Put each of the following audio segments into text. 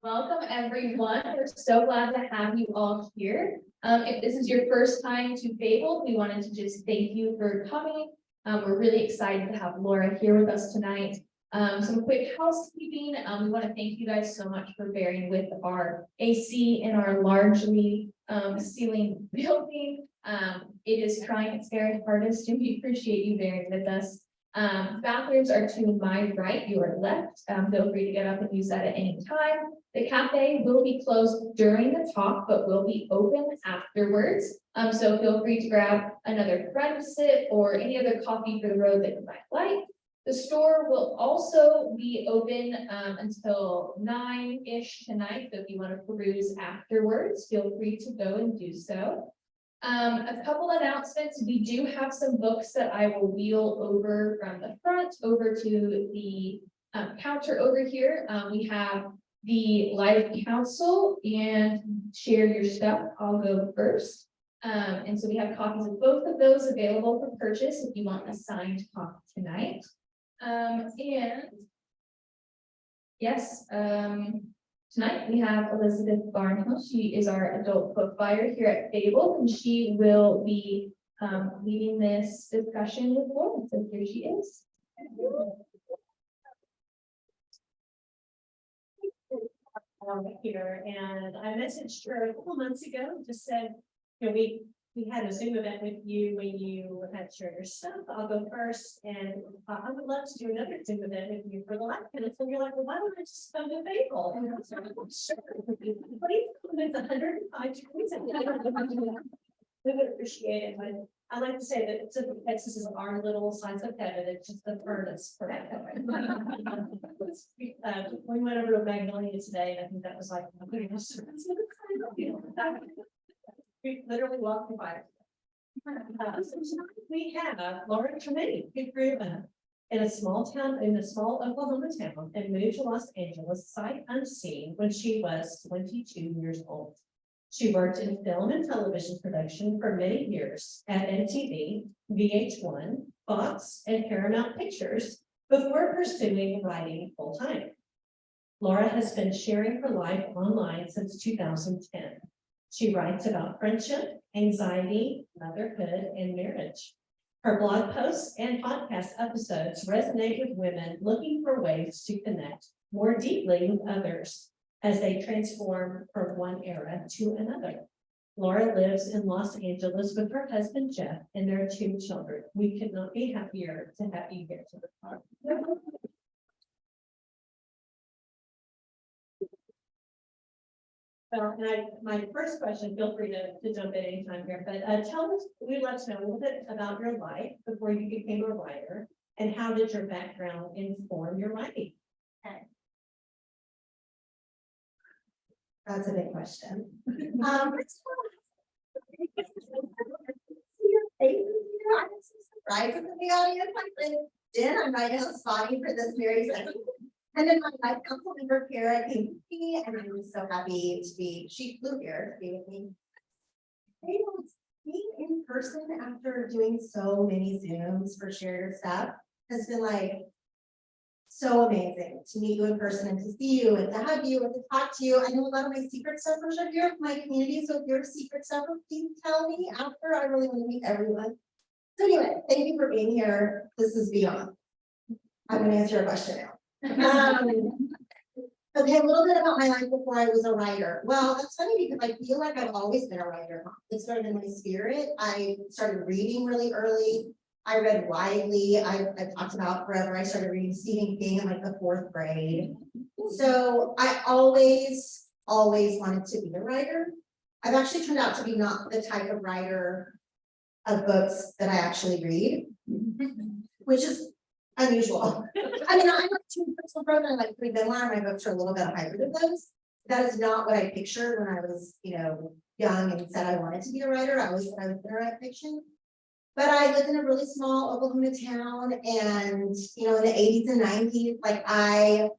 Welcome, everyone. We're so glad to have you all here. If this is your first time to Fabled, we wanted to just thank you for coming. We're really excited to have Laura here with us tonight. Some quick housekeeping. We want to thank you guys so much for bearing with our AC in our largely ceiling building. It is trying its very hardest, and we appreciate you bearing with us. Bathrooms are to my right, your left. Feel free to get up and use that at any time. The cafe will be closed during the talk, but will be open afterwards. So feel free to grab another friend sip or any other coffee for the road that you might like. The store will also be open until 9-ish tonight. So if you want to peruse afterwards, feel free to go and do so. A couple announcements. We do have some books that I will wheel over from the front over to the counter over here. We have the Life Council and Share Your Stuff. I'll go first. And so we have copies of both of those available for purchase if you want a signed copy tonight. And yes, tonight we have Elizabeth Barnhill. She is our adult book buyer here at Fabled, and she will be leading this discussion with Laura. So here she is. Here, and I messaged her a couple months ago, just said, you know, we had a Zoom event with you when you had shared your stuff. I'll go first, and I would love to do another Zoom event with you for the life minutes. And you're like, well, why don't I just come to Fabled? And I was like, well, sure. Please come. It's 105 degrees. We would appreciate it. But I like to say that Texas is our little slice of heaven. It's just the furnace for that. We went over to Magnolia today, and I think that was like, we literally walked by. So we have Laura Tremaine, who grew up in a small town, in a small Oklahoma town, and moved to Los Angeles sight unseen when she was 22 years old. She worked in film and television production for many years at MTV, VH1, Fox, and Paramount Pictures before pursuing writing full time. Laura has been sharing her life online since 2010. She writes about friendship, anxiety, motherhood, and marriage. Her blog posts and podcast episodes resonate with women looking for ways to connect more deeply with others as they transform from one era to another. Laura lives in Los Angeles with her husband, Jeff, and their 2 children. We could not be happier to have you here to the park. And my first question, feel free to jump in anytime here, but tell us, we'd like to know a little bit about your life before you became a writer, and how did your background inform your writing? That's a big question. I'm so surprised in the audience. I'm right now spotting for this very second. And then my life council member Kara came with me, and I'm just so happy to be. She flew here to be with me. Being in person after doing so many Zooms for shared stuff has been like so amazing to meet you in person and to see you and to hug you and to talk to you. I know a lot of my secret stuffers are here from my community, so if you're a secret stuffer, please tell me after. I really want to meet everyone. So anyway, thank you for being here. This is beyond. I'm going to answer your question now. Okay, a little bit about my life before I was a writer. Well, that's funny because I feel like I've always been a writer. It started in my spirit. I started reading really early. I read widely. I've talked about forever. I started reading Stephen King in like the 4th grade. So I always wanted to be a writer. I've actually turned out to be not the type of writer of books that I actually read, which is unusual. I mean, I'm like too personal growth, and I like read memoir. My books are a little bit of a hybrid of those. That is not what I pictured when I was, young and said I wanted to be a writer. I always said I was going to write fiction. But I lived in a really small Oklahoma town, and in the 80s and 90s, like I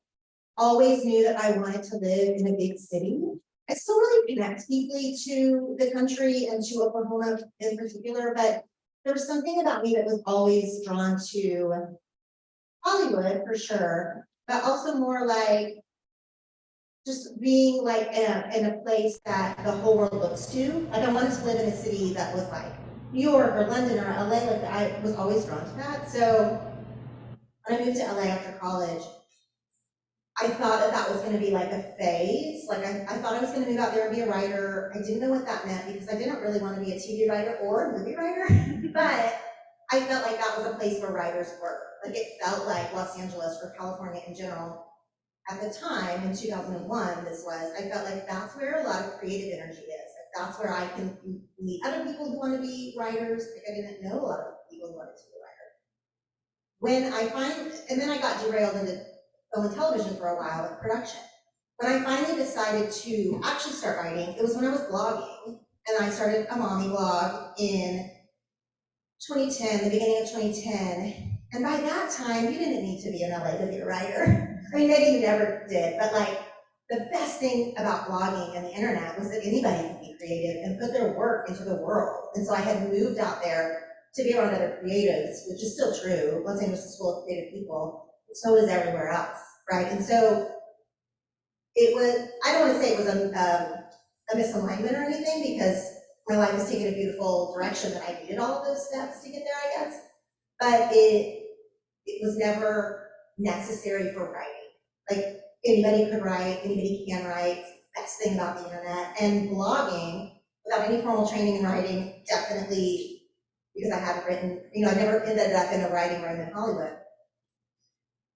always knew that I wanted to live in a big city. I still really connect deeply to the country and to Oklahoma in particular, but there was something about me that was always drawn to Hollywood for sure, but also more like just being like in a place that the whole world looks to. Like I wanted to live in a city that was like New York or London or LA, like I was always drawn to that. So when I moved to LA after college, I thought that that was gonna be like a phase. Like I thought I was gonna move out there and be a writer. I didn't know what that meant because I didn't really wanna be a TV writer or a movie writer, but I felt like that was a place where writers were. Like it felt like Los Angeles or California in general. At the time, in 2001, I felt like that's where a lot of creative energy is. Like that's where I can meet other people who want to be writers. Like I didn't know a lot of people who wanted to be a writer. And then I got derailed into film and television for a while with production. When I finally decided to actually start writing, it was when I was blogging, and I started a mommy blog in 2010, the beginning of 2010. And by that time, you didn't need to be in LA to be a writer. I mean, maybe you never did, but like the best thing about blogging and the internet was that anybody could be creative and put their work into the world. And so I had moved out there to be around other creatives, which is still true. Los Angeles is full of creative people. So is everywhere else, right? And so it was, I don't want to say it was a misalignment or anything, because my life was taking a beautiful direction that I needed all of those steps to get there, I guess. But it was never necessary for writing. Like anybody could write, anybody can write. Best thing about the internet. And blogging, without any formal training in writing, definitely, because I hadn't written, I never ended up in a writing room in Hollywood.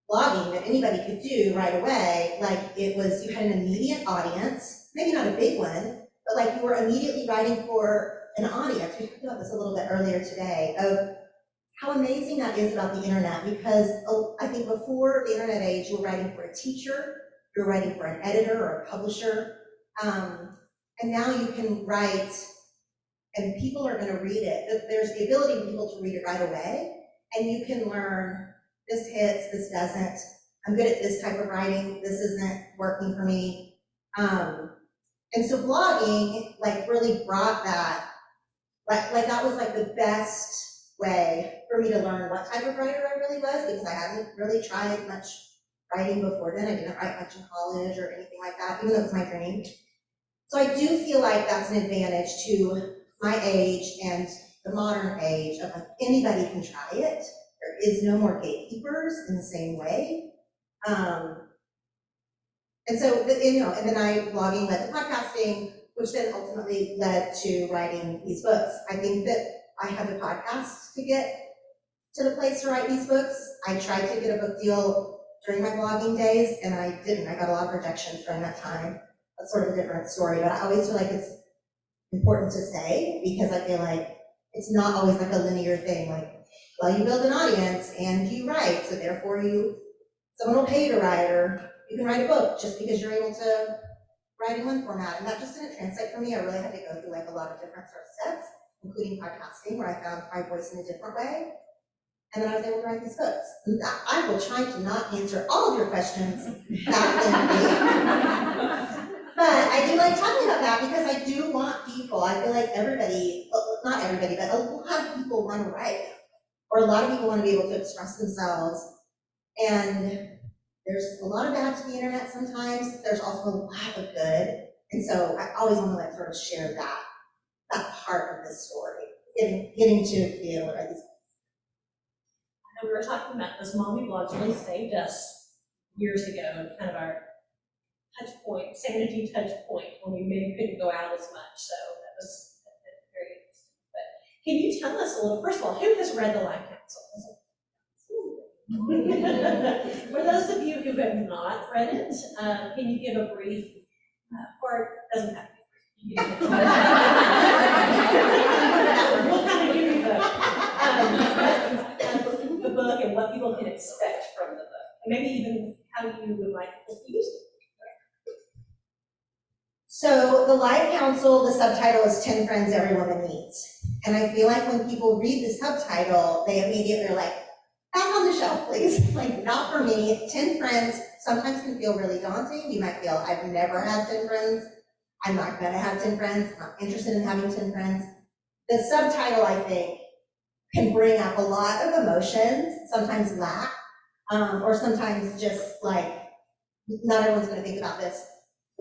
Blogging that anybody could do right away, like it was, you had an immediate audience, maybe not a big one, but like you were immediately writing for an audience. We talked about this a little bit earlier today, of how amazing that is about the internet, because I think before the internet age, you were writing for a teacher, you're writing for an editor or a publisher, and now you can write and people are gonna read it. There's the ability for people to read it right away, and you can learn, this hits, this doesn't, I'm good at this type of writing, this isn't working for me. And so blogging like really brought that, like that was like the best way for me to learn what type of writer I really was, because I hadn't really tried much writing before then. I didn't write much in college or anything like that, even though it's my dream. So I do feel like that's an advantage to my age and the modern age of like anybody can try it. There is no more gatekeepers in the same way. And so, and then blogging led to podcasting, which then ultimately led to writing these books. I think that I had the podcast to get to the place to write these books. I tried to get a book deal during my blogging days, and I didn't. I got a lot of rejections during that time. That's sort of a different story, but I always feel like it's important to say, because I feel like it's not always like a linear thing, like, well, you build an audience and you write, so therefore someone will pay you to write, or you can write a book just because you're able to write in one format. And that just didn't translate for me. I really had to go through like a lot of different sort of steps, including podcasting, where I found my voice in a different way. And then I was able to write these books. And I will try to not answer all of your questions that but I do like talking about that, because I do want people, I feel like everybody, not everybody, but a lot of people want to write, or a lot of people want to be able to express themselves. And there's a lot of bad to the internet sometimes, but there's also a lot of good. And so I always want to like sort of share that part of the story, getting to be able to write these books. I know we were talking about those mommy blogs really saved us years ago, and kind of our touch point, sanity touch point, when we maybe couldn't go out as much. So that was very interesting. But can you tell us a little, first of all, who has read The Life Council? For those of you who have not read it, can you give a brief, or it doesn't have to be brief. We'll kind of give you the book and what people can expect from the book, and maybe even how you would like people to use it. So The Life Council, the subtitle is 10 Friends Every Woman Needs. And I feel like when people read the subtitle, they immediately are like, back on the shelf, please. Like, not for me. 10 friends sometimes can feel really daunting. You might feel, I've never had 10 friends. I'm not gonna have 10 friends. I'm not interested in having 10 friends. The subtitle, I think, can bring up a lot of emotions, sometimes lack, or sometimes just like, not everyone's gonna think about this.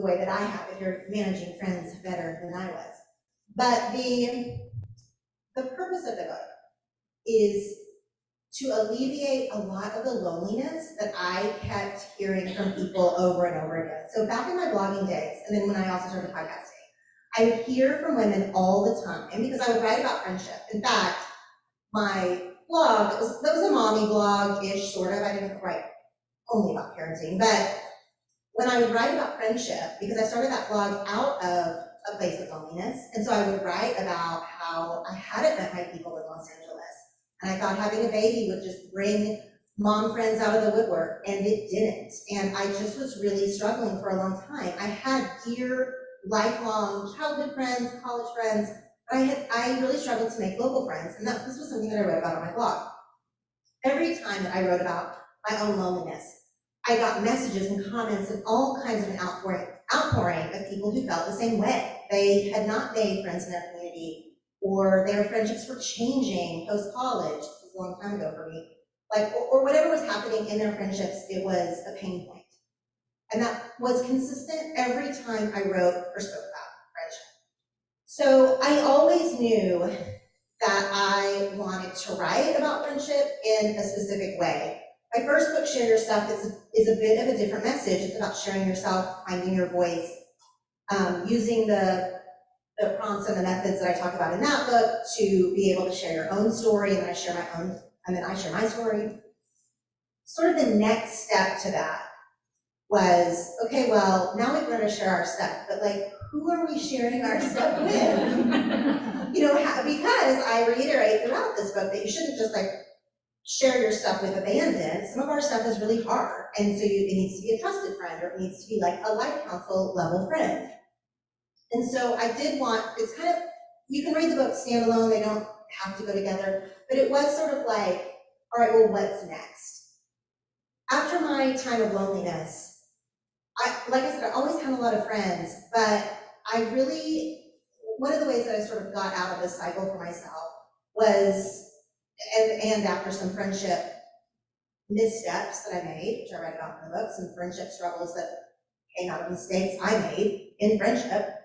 the way that I have, if you're managing friends better than I was. But the purpose of the book is to alleviate a lot of the loneliness that I kept hearing from people over and over again. So back in my blogging days, and then when I also started podcasting, I would hear from women all the time, and because I would write about friendship. In fact, my blog, that was a mommy blog-ish, sort of. I didn't write only about parenting, but when I would write about friendship, because I started that blog out of a place of loneliness, and so I would write about how I hadn't met my people in Los Angeles, and I thought having a baby would just bring mom friends out of the woodwork, and it didn't. And I just was really struggling for a long time. I had dear, lifelong childhood friends, college friends, but I really struggled to make local friends, and this was something that I wrote about on my blog. Every time that I wrote about my own loneliness, I got messages and comments and all kinds of an outpouring of people who felt the same way. They had not made friends in their community, or their friendships were changing post-college. This was a long time ago for me. Or whatever was happening in their friendships, it was a pain point. And that was consistent every time I wrote or spoke about friendship. So I always knew that I wanted to write about friendship in a specific way. My first book, Share Your Stuff, is a bit of a different message. It's about sharing yourself, finding your voice, using the prompts and the methods that I talk about in that book to be able to share your own story, and then I share my story. Sort of the next step to that was, okay, well, now we've learned to share our stuff, but like, who are we sharing our stuff with? Because I reiterate throughout this book that you shouldn't just like share your stuff with abandon. Some of our stuff is really hard, and so it needs to be a trusted friend, or it needs to be like a life counsel level friend. And so I did want, it's kind of, you can read the book standalone, they don't have to go together, but it was sort of like, all right, well, what's next? After my time of loneliness, like I said, I always had a lot of friends, but one of the ways that I sort of got out of this cycle for myself was, and after some friendship missteps that I made, which I write about in the book, some friendship struggles that came out of mistakes I made in friendship.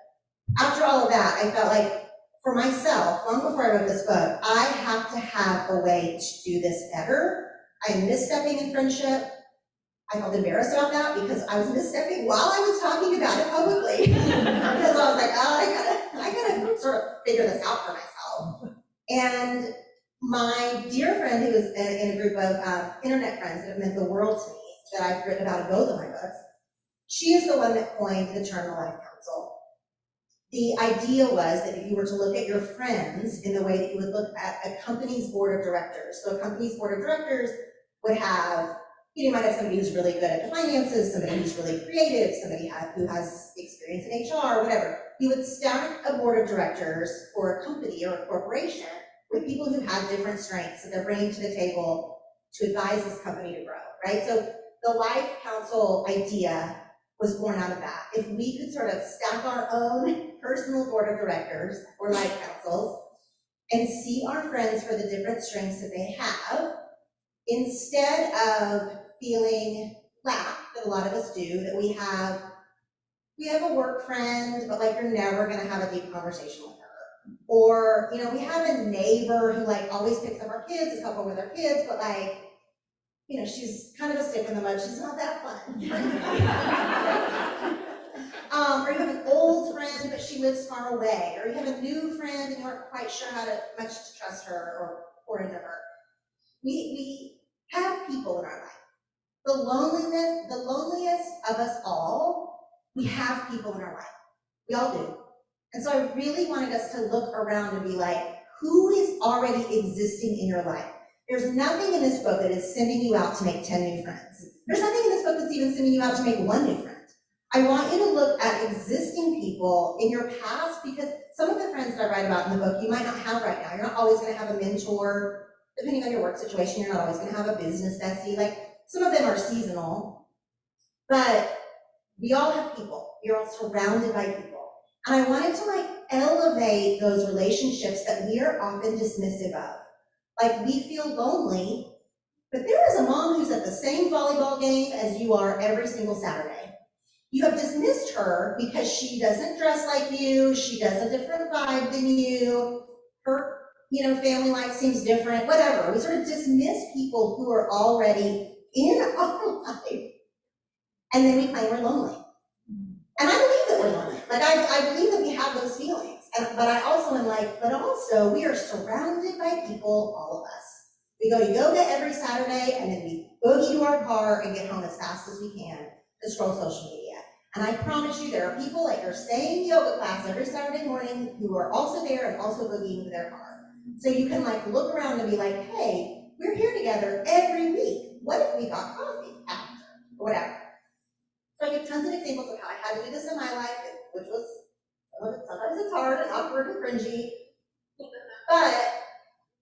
After all of that, I felt like for myself, long before I wrote this book, I have to have a way to do this better. I am misstepping in friendship. I felt embarrassed about that because I was misstepping while I was talking about it publicly. Because I was like, oh, I gotta sort of figure this out for myself. And my dear friend, who was in a group of internet friends that have meant the world to me, that I've written about in both of my books, she is the one that coined the term the life counsel. The idea was that if you were to look at your friends in the way that you would look at a company's board of directors, so a company's board of directors would have, you might have somebody who's really good at the finances, somebody who's really creative, somebody who has experience in HR, whatever. You would stack a board of directors for a company or a corporation with people who had different strengths that they're bringing to the table to advise this company to grow, right? So the life counsel idea was born out of that. If we could sort of stack our own personal board of directors or life counsels and see our friends for the different strengths that they have, instead of feeling lack that a lot of us do, that we have a work friend, but like you're never gonna have a deep conversation with her. Or, we have a neighbor who like always picks up our kids, is helpful with our kids, but like, she's kind of a stick in the mud, she's not that fun. Or you have an old friend, but she lives far away. Or you have a new friend and you aren't quite sure how much to trust her or pour into her. We have people in our life. The loneliest of us all, we have people in our life. We all do. And so I really wanted us to look around and be like, who is already existing in your life? There's nothing in this book that is sending you out to make 10 new friends. There's nothing in this book that's even sending you out to make 1 new friend. I want you to look at existing people in your past, because some of the friends that I write about in the book, you might not have right now. You're not always gonna have a mentor. Depending on your work situation, you're not always gonna have a business bestie. Like, some of them are seasonal, but we all have people. You're all surrounded by people. And I wanted to elevate those relationships that we are often dismissive of. Like, we feel lonely, but there is a mom who's at the same volleyball game as you are every single Saturday. you have dismissed her because she doesn't dress like you, she does a different vibe than you, her, family life seems different, whatever. We sort of dismiss people who are already in our life, and then we claim we're lonely. And I believe that we're lonely. Like, I believe that we have those feelings. But I also am like, but also we are surrounded by people, all of us. We go to yoga every Saturday, and then we boogie to our car and get home as fast as we can to scroll social media. And I promise you, there are people at your same yoga class every Saturday morning who are also there and also boogieing to their car. So you can like look around and be like, hey, we're here together every week. What if we got coffee after, or whatever? So I give tons of examples of how I had to do this in my life, which was, sometimes it's hard and awkward and cringy, but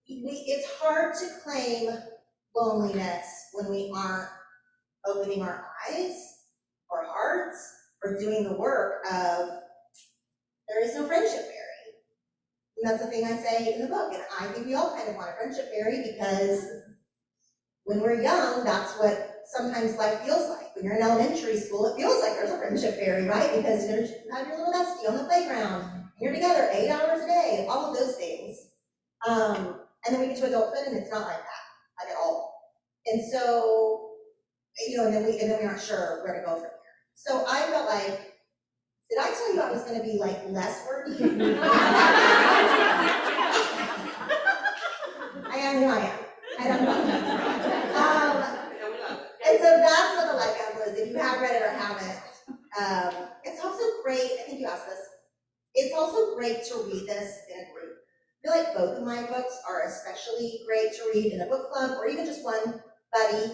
it's hard to claim loneliness when we aren't opening our eyes or hearts or doing the work of, there is no friendship fairy. And that's the thing I say in the book, and I think we all kind of want a friendship fairy because when we're young, that's what sometimes life feels like. When you're in elementary school, it feels like there's a friendship fairy, right? Because you have your little bestie on the playground, and you're together 8 hours a day, all of those things. And then we get to adulthood, and it's not like that, like at all. And so, and then we aren't sure where to go from here. So I felt like, did I tell you I was going to be like less wordy? I am who I am. I don't know. And so that's what the Life Council is. If you have read it or haven't, it's also great. I think you asked this. It's also great to read this in a group. I feel like both of my books are especially great to read in a book club or even just one buddy.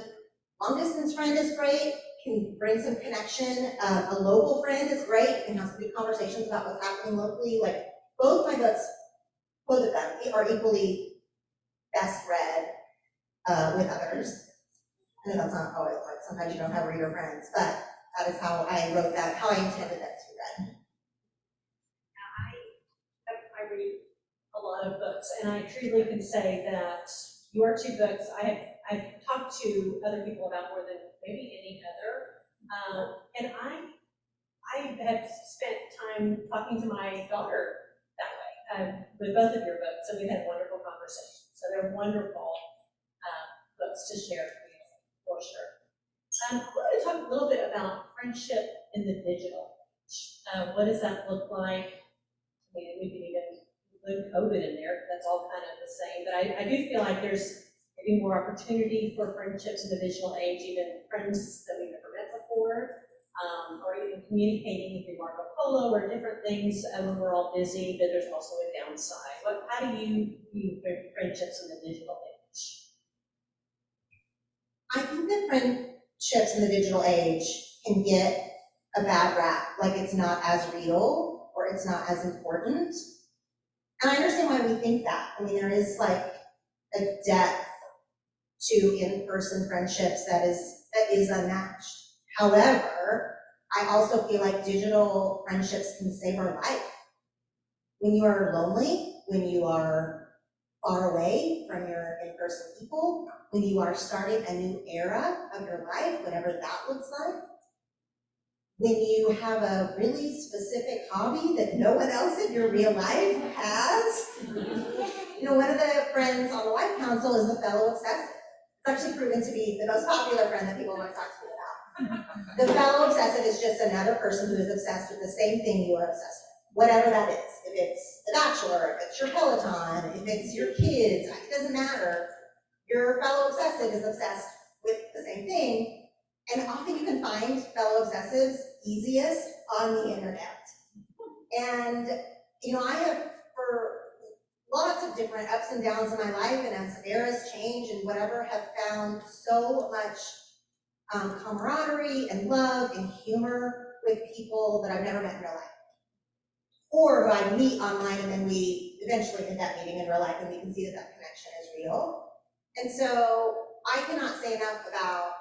Long distance friend is great. Can bring some connection. A local friend is great. You can have some good conversations about what's happening locally. Like both my books, both of them are equally best read with others. I know that's not always like sometimes you don't have reader friends, but that is how I wrote that, how I intended that to be read. I read a lot of books, and I truly can say that your two books, I've talked to other people about more than maybe any other, and I have spent time talking to my daughter that way with both of your books, and we've had wonderful conversations. So they're wonderful books to share for sure. I want to talk a little bit about friendship in the digital age. What does that look like? I mean, we can even include COVID in there, that's all kind of the same, but I do feel like there's maybe more opportunity for friendships in the digital age, even friends that we've never met before, or even communicating through Marco Polo or different things when we're all busy, but there's also a downside. How do you view friendships in the digital age? I think that friendships in the digital age can get a bad rap, like it's not as real or it's not as important. And I understand why we think that. I mean, there is like a depth to in-person friendships that is unmatched. However, I also feel like digital friendships can save our life. When you are lonely, when you are far away from your in-person people, when you are starting a new era of your life, whatever that looks like, when you have a really specific hobby that no one else in your real life has. One of the friends on the Life Council is the fellow obsessive. It's actually proven to be the most popular friend that people want to talk to me about. The fellow obsessive is just another person who is obsessed with the same thing you are obsessed with, whatever that is. If it's The Bachelor, if it's your Peloton, if it's your kids, it doesn't matter. Your fellow obsessive is obsessed with the same thing. And often you can find fellow obsessives easiest on the internet. And, I have, for lots of different ups and downs in my life, and as eras change and whatever, have found so much camaraderie and love and humor with people that I've never met in real life. Or who I meet online and then we eventually end up meeting in real life and we can see that that connection is real. And so I cannot say enough about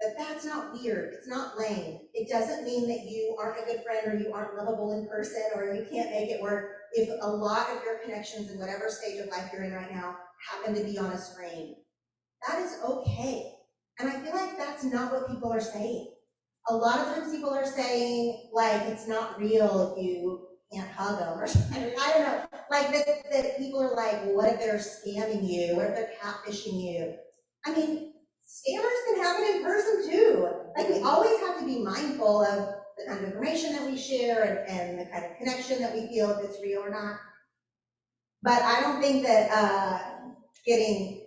that. That's not weird, it's not lame. It doesn't mean that you aren't a good friend or you aren't lovable in person or you can't make it work. If a lot of your connections in whatever stage of life you're in right now happen to be on a screen, that is okay. And I feel like that's not what people are saying. a lot of times people are saying, like, it's not real if you can't hug them or something. I don't know, like, that people are like, well, what if they're scamming you? What if they're catfishing you? I mean, scammers can happen in person too. Like, we always have to be mindful of the kind of information that we share and the kind of connection that we feel, if it's real or not. But I don't think that getting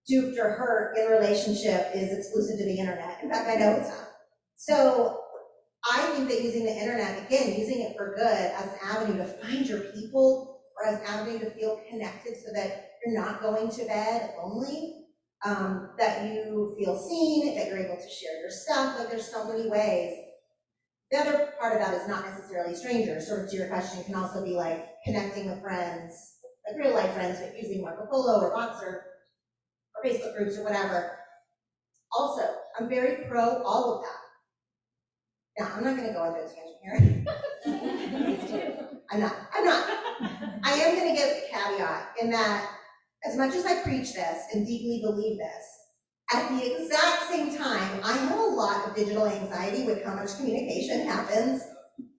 duped or hurt in a relationship is exclusive to the internet. In fact, I know it's not. So I think that using the internet, again, using it for good as an avenue to find your people, or as an avenue to feel connected so that you're not going to bed lonely, that you feel seen, that you're able to share your stuff. Like, there's so many ways. The other part of that is not necessarily strangers. Sort of to your question, it can also be like connecting with friends, like real life friends, but using Marco Polo or Voxer or Facebook groups or whatever. Also, I'm very pro all of that. Now, I'm not gonna go into a tangent here. I'm not. I am gonna give a caveat in that, as much as I preach this and deeply believe this, at the exact same time, I have a lot of digital anxiety with how much communication happens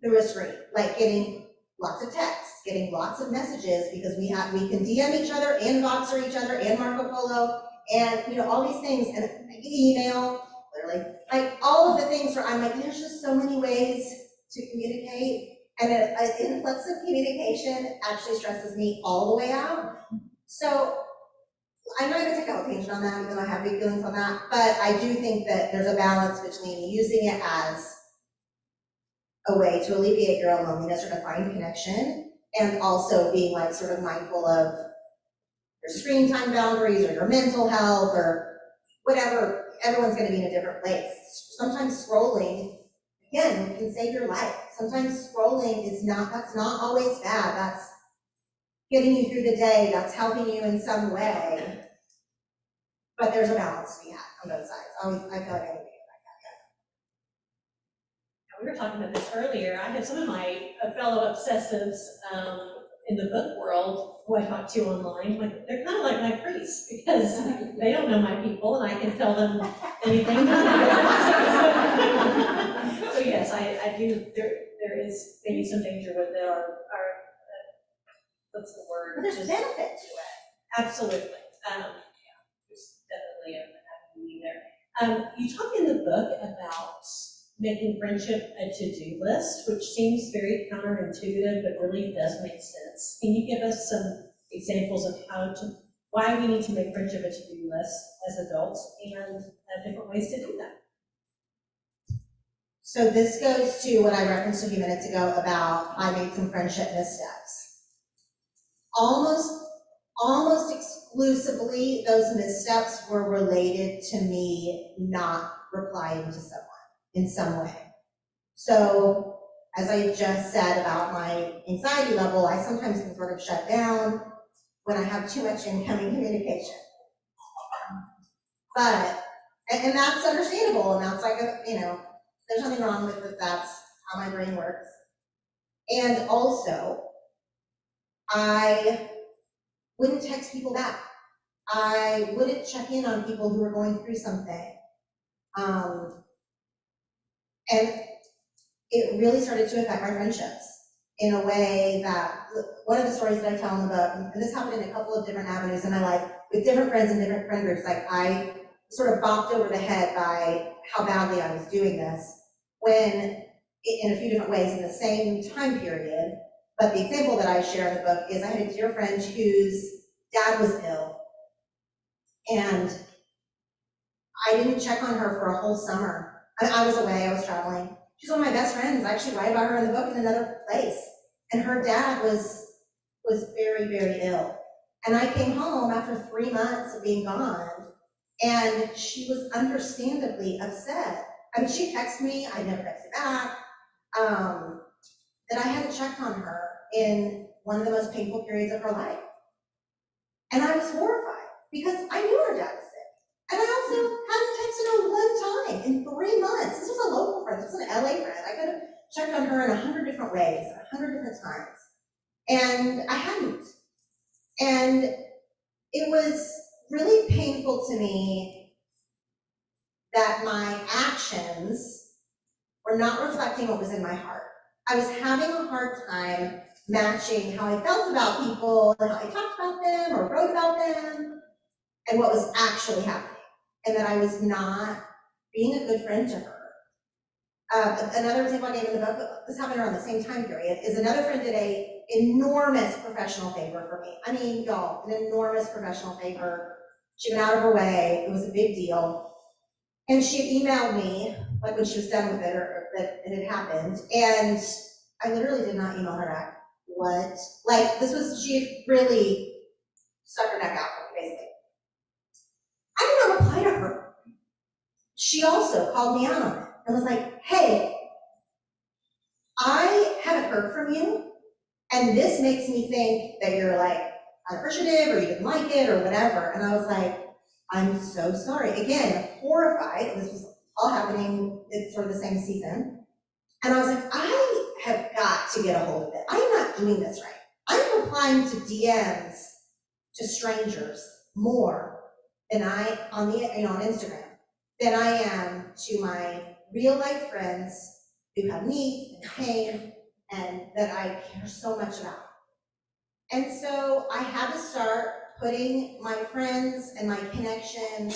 through a screen, like getting lots of texts, getting lots of messages, because we can DM each other and Voxer each other and Marco Polo and all these things, and email, literally, like all of the things where I'm like, there's just so many ways to communicate, and an influx of communication actually stresses me all the way out. So I'm not gonna take a whole tangent on that, even though I have big feelings on that, but I do think that there's a balance between using it as a way to alleviate your own loneliness or to find connection, and also being like sort of mindful of your screen time boundaries or your mental health or whatever. Everyone's gonna be in a different place. Sometimes scrolling, again, can save your life. Sometimes scrolling that's not always bad. That's getting you through the day, that's helping you in some way. But there's a balance to be had on both sides. I feel like I need to get We were talking about this earlier. I have some of my fellow obsessives in the book world who I talk to online. Like, they're kind of like my priests, because they don't know my people and I can tell them anything. So yes, I do. There is maybe some danger with it, or what's the word? but there's benefit to it. Absolutely. There's definitely a need there. You talk in the book about making friendship a to-do list, which seems very counterintuitive, but really does make sense. Can you give us some examples of why we need to make friendship a to-do list as adults, and different ways to do that? So this goes to what I referenced a few minutes ago about I made some friendship missteps. Almost exclusively, those missteps were related to me not replying to someone in some way. So, as I just said about my anxiety level, I sometimes can sort of shut down when I have too much incoming communication. But, and that's understandable, and that's like there's nothing wrong with it, that's how my brain works. And also, I wouldn't text people back. I wouldn't check in on people who were going through something. And it really started to affect my friendships in a way that, one of the stories that I tell in the book, and this happened in a couple of different avenues in my life, with different friends and different friend groups, like I sort of bopped over the head by how badly I was doing this, when, in a few different ways in the same time period. But the example that I share in the book is I had a dear friend whose dad was ill, and I didn't check on her for a whole summer. I was away, I was traveling. She's one of my best friends. I actually write about her in the book in another place. And her dad was very, very ill. And I came home after 3 months of being gone, and she was understandably upset. I mean, she texted me, I never texted back, that I hadn't checked on her in one of the most painful periods of her life. And I was horrified, because I knew her dad was sick. And I also hadn't texted her one time in 3 months. This was a local friend, this was an LA friend. I could have checked on her in 100 different ways, 100 different times. And I hadn't. And it was really painful to me that my actions were not reflecting what was in my heart. I was having a hard time matching how I felt about people, or how I talked about them, or wrote about them, and what was actually happening, and that I was not being a good friend to her. Another example I gave in the book, this happened around the same time period, is another friend did an enormous professional favor for me. I mean, y'all, an enormous professional favor. She went out of her way, it was a big deal. And she had emailed me, like when she was done with it, or that it had happened, and I literally did not email her back. What? Like, this was, she had really stuck her neck out for me, basically. I did not reply to her. She also called me out on it and was like, hey, I haven't heard from you, and this makes me think that you're like unappreciative, or you didn't like it, or whatever. And I was like, I'm so sorry. Again, horrified. This was all happening in sort of the same season. And I was like, I have got to get a hold of it. I'm not doing this right. I'm replying to DMs to strangers more than on Instagram than I am to my real life friends who have needs and pain and that I care so much about. And so I had to start putting my friends and my connection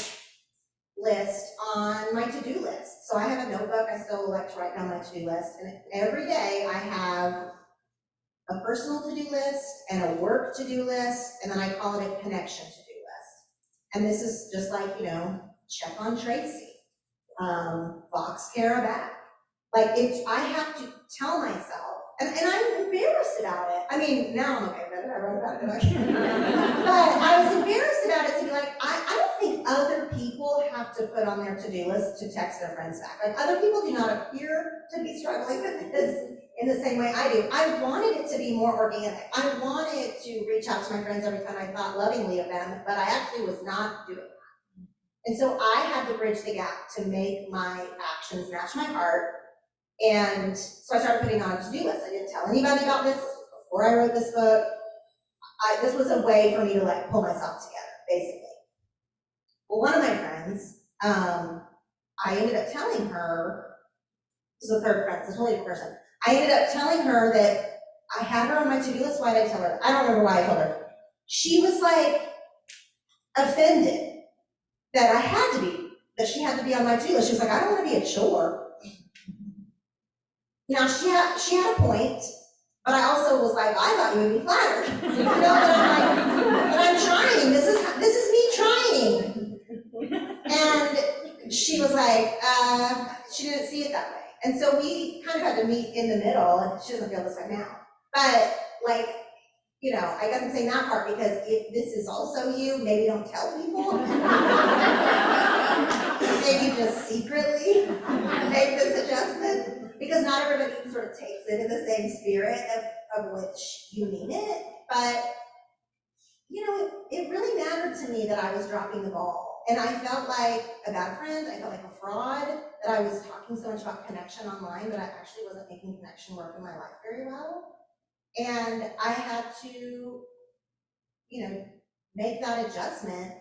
list on my to-do list. So I have a notebook, I still like to write down my to-do list, and every day I have a personal to-do list and a work to-do list, and then I call it a connection to-do list. And this is just like, check on Tracy, Fox Kara back. Like, I have to tell myself, and I'm embarrassed about it. I mean, now I'm okay with it, I wrote about it. But I was embarrassed about it to be like, I don't think other people have to put on their to-do list to text their friends back. Like, other people do not appear to be struggling with this in the same way I do. I wanted it to be more organic. I wanted to reach out to my friends every time I thought lovingly of them, but I actually was not doing that. And so I had to bridge the gap to make my actions match my heart. And so I started putting on a to-do list. I didn't tell anybody about this. This was before I wrote this book. This was a way for me to like pull myself together, basically. Well, one of my friends, I ended up telling her, this is the third friend, it's a totally different person. I ended up telling her that I had her on my to-do list. Why did I tell her? I don't remember why I told her. She was like offended that she had to be on my to-do list. She was like, I don't want to be a chore. Now, she had a point, but I also was like, I thought you would be flattered. But I'm trying, this is me trying. And she was like, she didn't see it that way. And so we kind of had to meet in the middle, and she doesn't feel this way now. But like, I guess I'm saying that part because if this is also you, maybe don't tell people. Maybe just secretly make this adjustment. Because not everybody sort of takes it in the same spirit of which you mean it, but it really mattered to me that I was dropping the ball. And I felt like a bad friend, I felt like a fraud, that I was talking so much about connection online, but I actually wasn't making connection work in my life very well. And I had to, make that adjustment.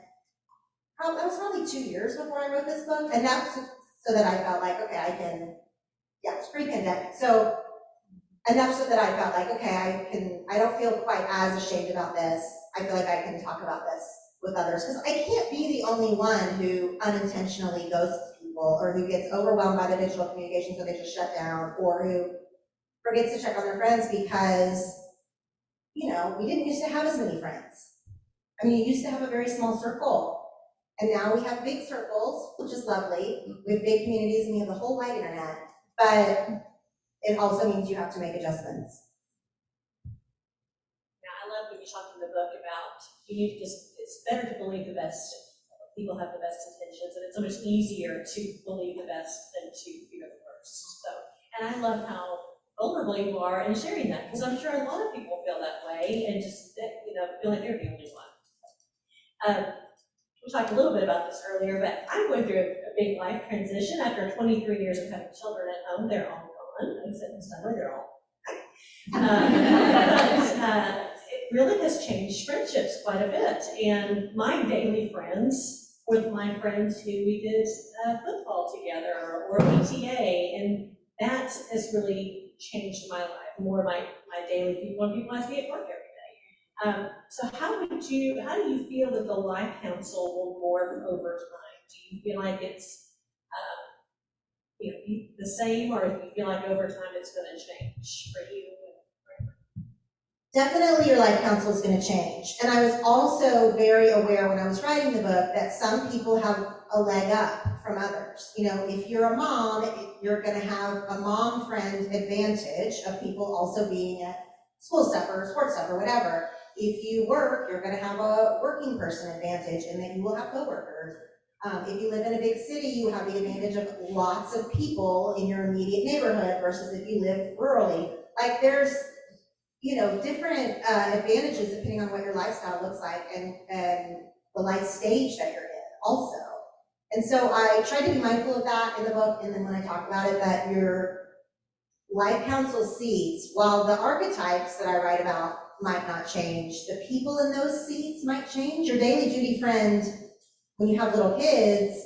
That was probably 2 years before I wrote this book, and that's so that I felt like, okay, it's pre-pandemic. So enough so that I felt like, okay, I don't feel quite as ashamed about this. I feel like I can talk about this with others, because I can't be the only one who unintentionally ghosts people, or who gets overwhelmed by the digital communication so they just shut down, or who forgets to check on their friends because, we didn't used to have as many friends. I mean, you used to have a very small circle, and now we have big circles, which is lovely. We have big communities, and we have the whole wide internet. But it also means you have to make adjustments. Yeah, I love when you talk in the book about it's better to believe the best. People have the best intentions, and it's so much easier to believe the best than to fear the worst. So, and I love how vulnerable you are in sharing that, because I'm sure a lot of people feel that way and just feel like they're the only one. We talked a little bit about this earlier, but I'm going through a big life transition after 23 years of having children at home. They're all gone, except in summer, they're all it really has changed friendships quite a bit. And my daily friends were my friends who we did football together or PTA. And that has really changed my life, more my daily people, when people ask me at work every day. So how do you feel that the Life Council will morph over time? Do you feel like it's, the same, or do you feel like over time it's gonna change for you? Definitely your life counsel is going to change. And I was also very aware when I was writing the book that some people have a leg up from others. You know, if you're a mom, you're going to have a mom friend advantage of people also being at school stuff or sports stuff or whatever. If you work, you're going to have a working person advantage and then you will have coworkers. If you live in a big city, you have the advantage of lots of people in your immediate neighborhood versus if you live rurally. Like there's, different advantages depending on what your lifestyle looks like and the life stage that you're in also. And so I try to be mindful of that in the book, and then when I talk about it, that your life counsel seats, while the archetypes that I write about might not change, the people in those seats might change. Your daily duty friend, when you have little kids,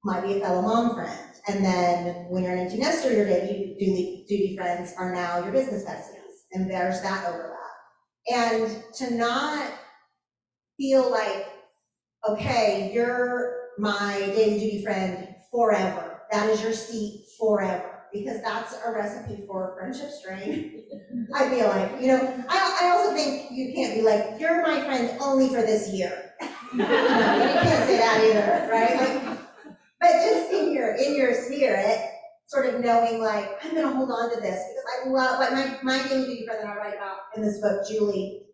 might be a fellow mom friend. And then when you're an empty nester, your daily duty friends are now your business besties. And there's that overlap. And to not feel like, okay, you're my daily duty friend forever. That is your seat forever. Because that's a recipe for friendship strain. I feel like, I also think you can't be like, you're my friend only for this year. You can't say that either, right? But just in your spirit, sort of knowing like, I'm gonna hold on to this because I love, like my daily duty friend that I write about in this book, Julie,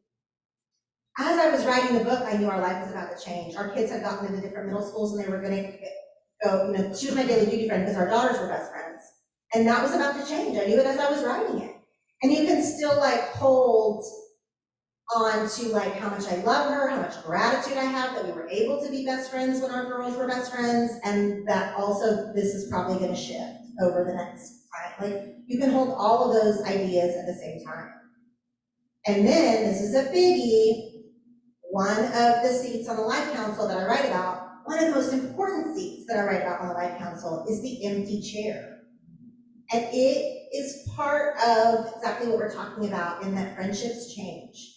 as I was writing the book, I knew our life was about to change. Our kids had gotten into different middle schools and they were gonna go, she was my daily duty friend because our daughters were best friends. And that was about to change. I knew it as I was writing it. And you can still like hold on to like how much I love her, how much gratitude I have that we were able to be best friends when our girls were best friends, and that also this is probably gonna shift over the next time. Like you can hold all of those ideas at the same time. And then, this is a biggie, one of the seats on the Life Council that I write about, one of the most important seats that I write about on the Life Council is the empty chair. And it is part of exactly what we're talking about in that friendships change.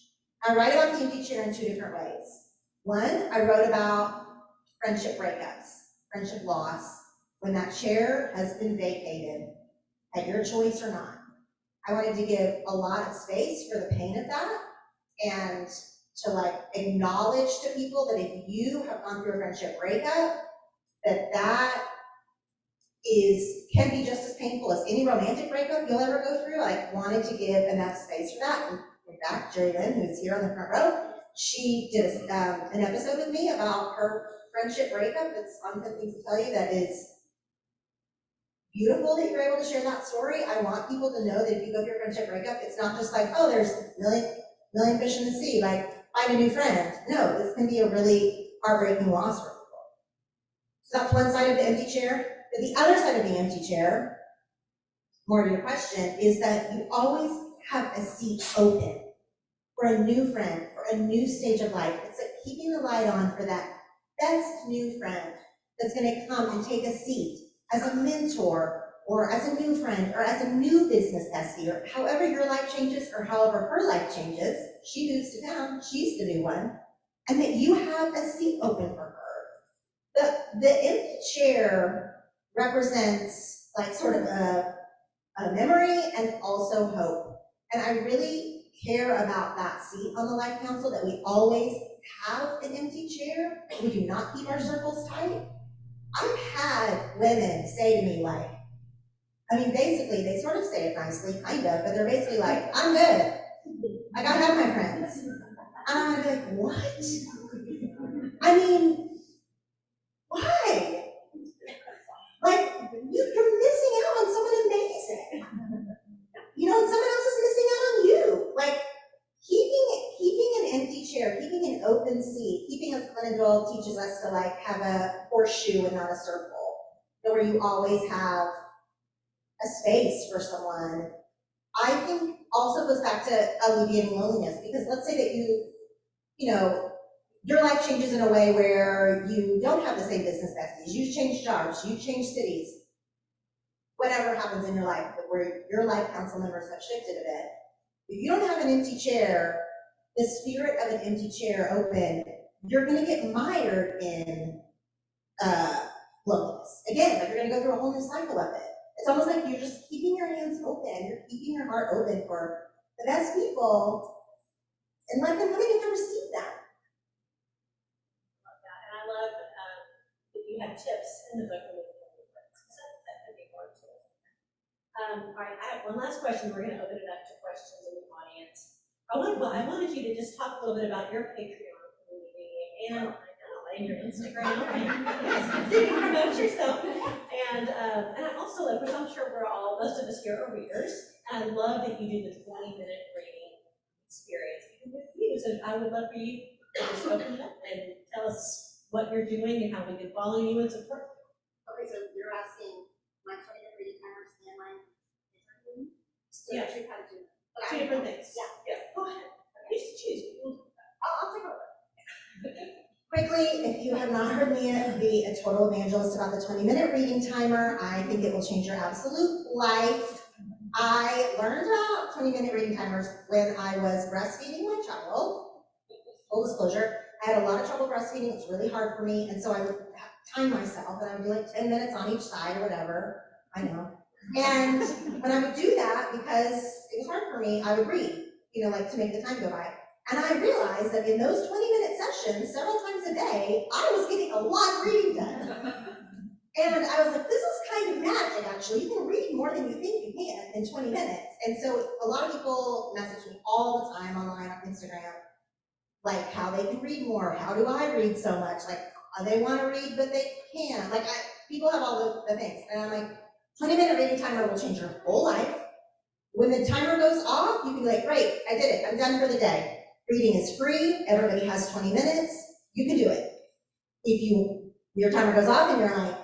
I write about the empty chair in two different ways. One, I wrote about friendship breakups, friendship loss, when that chair has been vacated, at your choice or not. I wanted to give a lot of space for the pain of that and to like acknowledge to people that if you have gone through a friendship breakup, that can be just as painful as any romantic breakup you'll ever go through. I wanted to give enough space for that. And in fact, Jerry Lynn, who's here on the front row, she did an episode with me about her friendship breakup. It's one of the things to tell you that is beautiful that you're able to share that story. I want people to know that if you go through a friendship breakup, it's not just like, oh, there's a million fish in the sea, like find a new friend. No, this can be a really heartbreaking loss for people. So that's one side of the empty chair. But the other side of the empty chair, more to your question, is that you always have a seat open for a new friend, for a new stage of life. It's like keeping the light on for that best new friend that's gonna come and take a seat as a mentor, or as a new friend, or as a new business bestie, or however your life changes, or however her life changes. She moves to town, she's the new one, and that you have a seat open for her. The empty chair represents like sort of a memory and also hope. And I really care about that seat on the Life Council, that we always have an empty chair. We do not keep our circles tight. I've had women say to me like, basically they sort of say it nicely, kind of, but they're basically like, I'm good. Like I have my friends. And I'm gonna be like, what? Why? Like, you're missing out on someone amazing. And someone else is missing out on you. Like, keeping an empty chair, keeping an open seat, keeping, as Glennon Doyle teaches us, to like have a horseshoe and not a circle, where you always have a space for someone, I think also goes back to alleviating loneliness. Because let's say that your life changes in a way where you don't have the same business besties, you change jobs, you change cities. whatever happens in your life, where your life council members have shifted a bit, if you don't have an empty chair, the spirit of an empty chair open, you're gonna get mired in loneliness. Again, like you're gonna go through a whole new cycle of it. It's almost like you're just keeping your hands open, you're keeping your heart open for the best people, and let them really get to receive that. And I love, if you have tips in the book, that could be more too. All right, I have one last question. We're gonna open it up to questions in the audience. I wanted you to just talk a little bit about your Patreon community and your Instagram. So you can promote yourself. And I also love, because I'm sure most of us here are readers, and I love that you do the 20-minute reading experience even with you. So I would love for you to just open it up and tell us what you're doing and how we can follow you and support you. Okay, so you're asking my 20-minute reading timers and my reading? So Yeah. you kind of do. Two different things. Yeah. Go ahead. You should choose. I'll take over. Quickly, if you have not heard me be a total evangelist about the 20-minute reading timer, I think it will change your absolute life. I learned about 20-minute reading timers when I was breastfeeding my child. Full disclosure, I had a lot of trouble breastfeeding. It was really hard for me, and so I would time myself, and I would do like 10 minutes on each side or whatever. I know. And when I would do that, because it was hard for me, I would read, like to make the time go by. And I realized that in those 20-minute sessions, several times a day, I was getting a lot of reading done. And I was like, this is kind of magic, actually. You can read more than you think you can in 20 minutes. And so a lot of people message me all the time online on Instagram, like how they can read more. How do I read so much? Like, they want to read, but they can't. Like, people have all the things. And I'm like, 20-minute reading timer will change your whole life. When the timer goes off, you can be like, great, I did it. I'm done for the day. Reading is free. Everybody has 20 minutes. You can do it. If your timer goes off and you're like,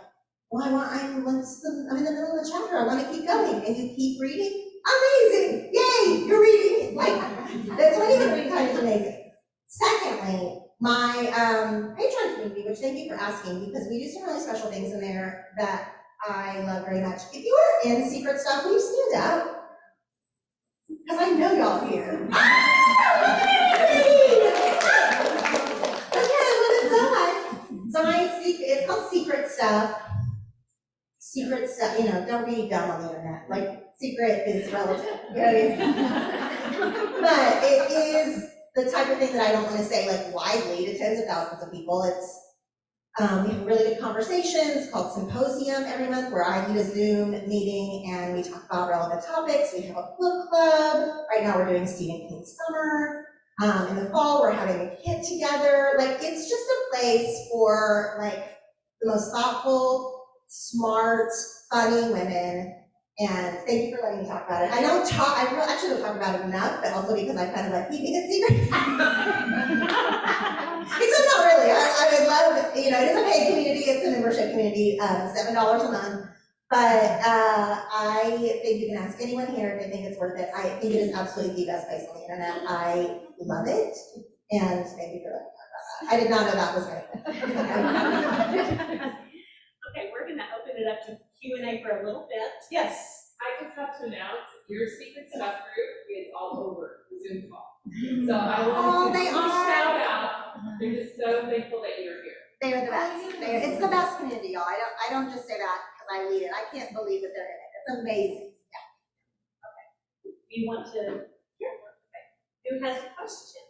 well, I'm in the middle of a chapter. I want to keep going. And you keep reading. Amazing. Yay, you're reading. Like, the 20-minute reading time is amazing. Secondly, my Patreon community, which thank you for asking, because we do some really special things in there that I love very much. If you are in secret stuff, will you stand up? Because I know y'all are here. It's called secret stuff. Secret stuff, don't be dumb on the internet. Like, secret is relative. But it is the type of thing that I don't want to say like widely to tens of thousands of people. It's we have really good conversations called Symposium every month, where I lead a Zoom meeting and we talk about relevant topics. We have a book club. Right now we're doing Stephen King Summer. In the fall, we're having a kit together. Like, it's just a place for like the most thoughtful, smart, funny women. And thank you for letting me talk about it. I actually don't talk about it enough, but also because I kind of like keeping it secret. Except not really. I would love, it is a paid community, it's a membership community, $7 a month. But I think you can ask anyone here if they think it's worth it. I think it is absolutely the best place on the internet. I love it, and thank you for letting me talk about that. I did not know that was going to Okay, we're going to open it up to Q&A for a little bit. Yes. I just have to announce your secret stuff group is all over the Zoom call. So I want to shout out. They're just so thankful that you're here. They are the best. It's the best community, y'all. I don't just say that because I lead it. I can't believe that they're in it. It's amazing. Yeah. Okay. You want to? Yeah. Okay. Who has questions?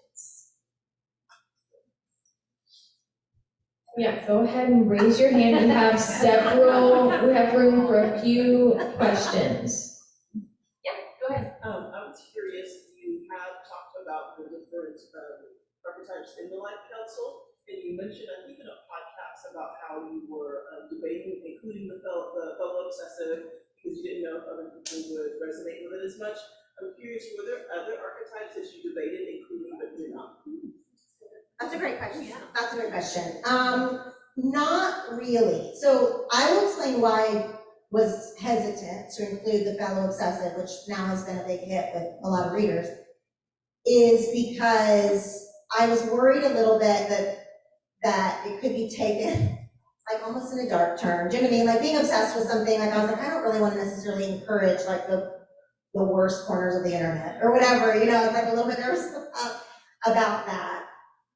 Yeah, go ahead and raise your hand. We have room for a few questions. Yeah, go ahead. I was curious, you have talked about the different archetypes in the Life Council, and you mentioned, I think in a podcast, about how you were debating including the fellow obsessive because you didn't know if other people would resonate with it as much. I'm curious, were there other archetypes that you debated including but did not? That's a great question. Yeah. That's a great question. Not really. So I will explain why I was hesitant to include the fellow obsessive, which now has been a big hit with a lot of readers, is because I was worried a little bit that it could be taken like almost in a dark turn. Do you know what I mean? Like being obsessed with something, like I was like, I don't really want to necessarily encourage like the worst corners of the internet or whatever, you know, I was like a little bit nervous about that.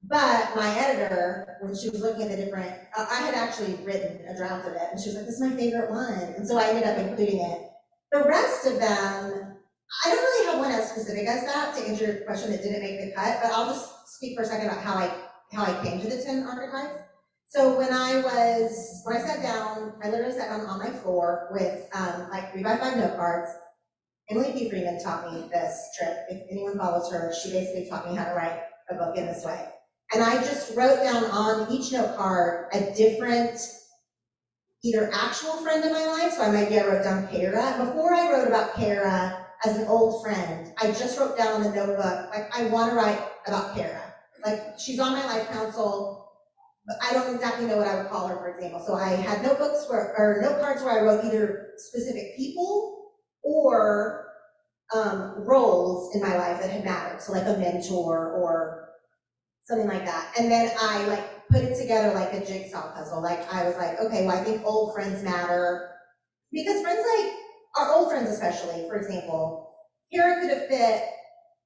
But my editor, when she was looking at the different, I had actually written a draft of it, and she was like, this is my favorite one. And so I ended up including it. The rest of them, I don't really have one as specific as that to answer your question that didn't make the cut, but I'll just speak for a second about how I came to the 10 archetypes. So when I sat down, I literally sat down on my floor with like 3x5 note cards. Emily P. Freeman taught me this trick. If anyone follows her, she basically taught me how to write a book in this way. And I just wrote down on each note card a different, either actual friend in my life, so I wrote down Kara. Before I wrote about Kara as an old friend, I just wrote down on the notebook, like, I want to write about Kara. Like, she's on my life council, but I don't exactly know what I would call her, for example. So I had note cards where I wrote either specific people or roles in my life that had mattered. So like a mentor or something like that. And then I like put it together like a jigsaw puzzle. Like I was like, okay, well I think old friends matter. Because friends like, our old friends especially, for example, Kara could have fit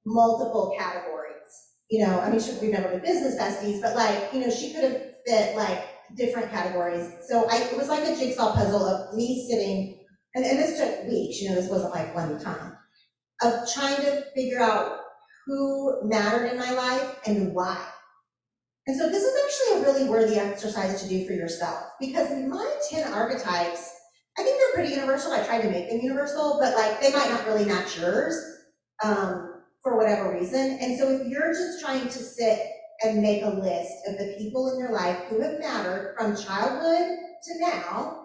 multiple categories. You know, I mean, we've never been business besties, but like, you know, she could have fit like different categories. So it was like a jigsaw puzzle of me sitting, and this took weeks, you know, this wasn't like one time, of trying to figure out who mattered in my life and why. And so this is actually a really worthy exercise to do for yourself, because my 10 archetypes, I think they're pretty universal. I tried to make them universal, but like they might not really match yours for whatever reason. And so if you're just trying to sit and make a list of the people in your life who have mattered from childhood to now,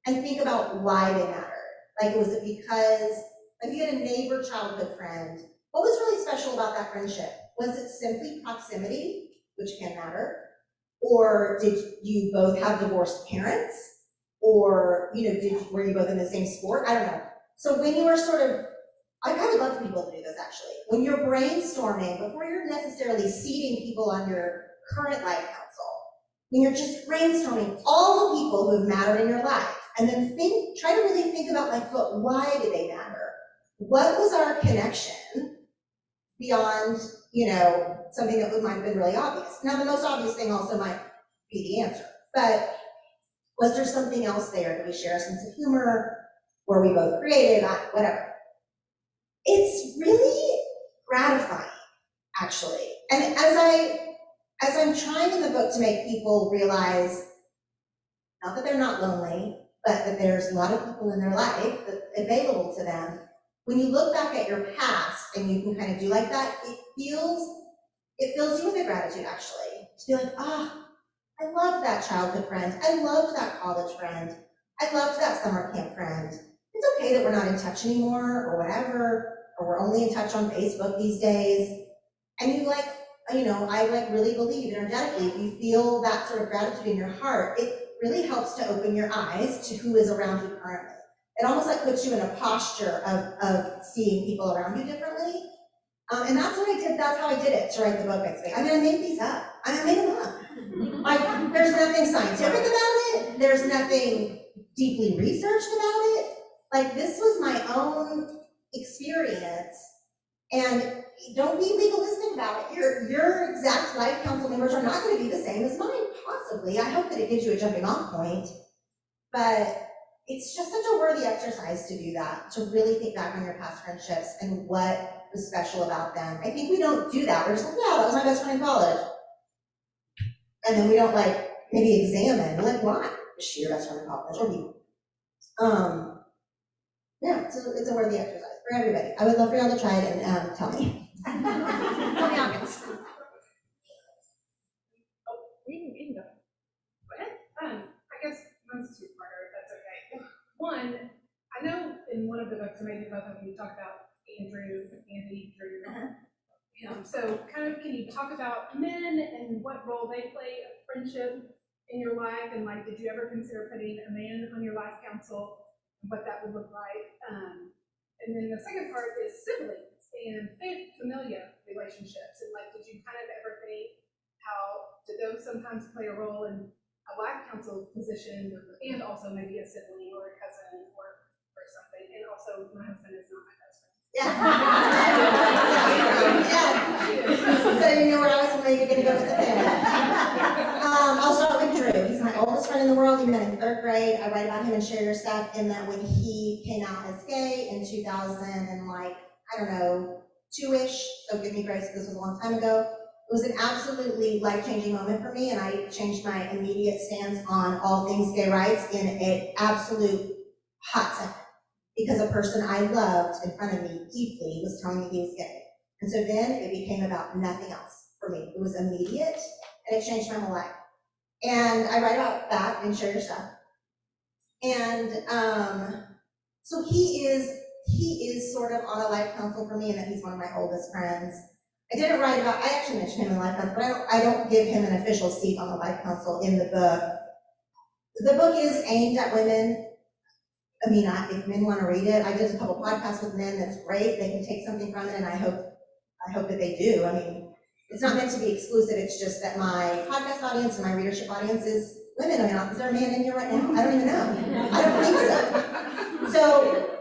and think about why they mattered. Like, was it because, if you had a neighbor childhood friend, what was really special about that friendship? Was it simply proximity, which can matter? Or did you both have divorced parents? Or, you know, were you both in the same sport? I don't know. So when you are sort of, I would love for people to do this actually. When you're brainstorming, before you're necessarily seating people on your current life council, when you're just brainstorming all the people who have mattered in your life, and then try to really think about like, but why did they matter? What was our connection beyond, you know, something that might have been really obvious? Now, the most obvious thing also might be the answer, but was there something else there? Did we share a sense of humor? Were we both creative? Whatever. It's really gratifying, actually. And as I'm trying in the book to make people realize, not that they're not lonely, but that there's a lot of people in their life that's available to them. When you look back at your past and you can kind of do like that, it fills you with a gratitude, actually. To be like, I loved that childhood friend. I loved that college friend. I loved that summer camp friend. It's okay that we're not in touch anymore or whatever, or we're only in touch on Facebook these days. And you like, you know, I like really believe energetically, if you feel that sort of gratitude in your heart, it really helps to open your eyes to who is around you currently. It almost like puts you in a posture of seeing people around you differently. And that's what I did, that's how I did it to write the book, basically. I mean, I made these up. I made them up. Like, there's nothing scientific about it. There's nothing deeply researched about it. Like, this was my own experience. And don't be legalistic about it. Your exact life council members are not going to be the same as mine, possibly. I hope that it gives you a jumping off point. But it's just such a worthy exercise to do that, to really think back on your past friendships and what was special about them. I think we don't do that. We're just like, yeah, that was my best friend in college. And then we don't like maybe examine, we're like, why is she your best friend in college? Or you? Yeah, it's a worthy exercise for everybody. I would love for y'all to try it and tell me. Tell me August. We can go. Go ahead. I guess mine's two-parter, if that's okay. One, I know in one of the books, or maybe both of you, talk about Andy, Drew. So kind of, can you talk about men and what role they play of friendship in your life? And like, did you ever consider putting a man on your life council, and what that would look like? And then the second part is siblings and familial relationships. And like, did you kind of ever think, how did those sometimes play a role in life counsel position and also maybe a sibling or a cousin or something. And also my husband is not my best friend. Yeah. So you knew where I was maybe gonna go with the family. I'll start with Drew. He's my oldest friend in the world. We met in 3rd grade. I write about him and share your stuff. And that when he came out as gay in 2000 and like, I don't know, 2-ish, so give me grace, this was a long time ago. It was an absolutely life-changing moment for me, and I changed my immediate stance on all things gay rights in an absolute hot second. Because a person I loved in front of me deeply was telling me he was gay. And so then it became about nothing else for me. It was immediate, and it changed my whole life. And I write about that and share your stuff. And so he is sort of on a life counsel for me, and that he's one of my oldest friends. I didn't write about, I actually mentioned him in life counsel, but I don't give him an official seat on the life counsel in the book. The book is aimed at women. I mean, if men want to read it, I did a couple podcasts with men. That's great. They can take something from it, and I hope that they do. I mean, it's not meant to be exclusive. It's just that my podcast audience and my readership audience is women. I mean, is there a man in here right now? I don't even know. I don't think so. So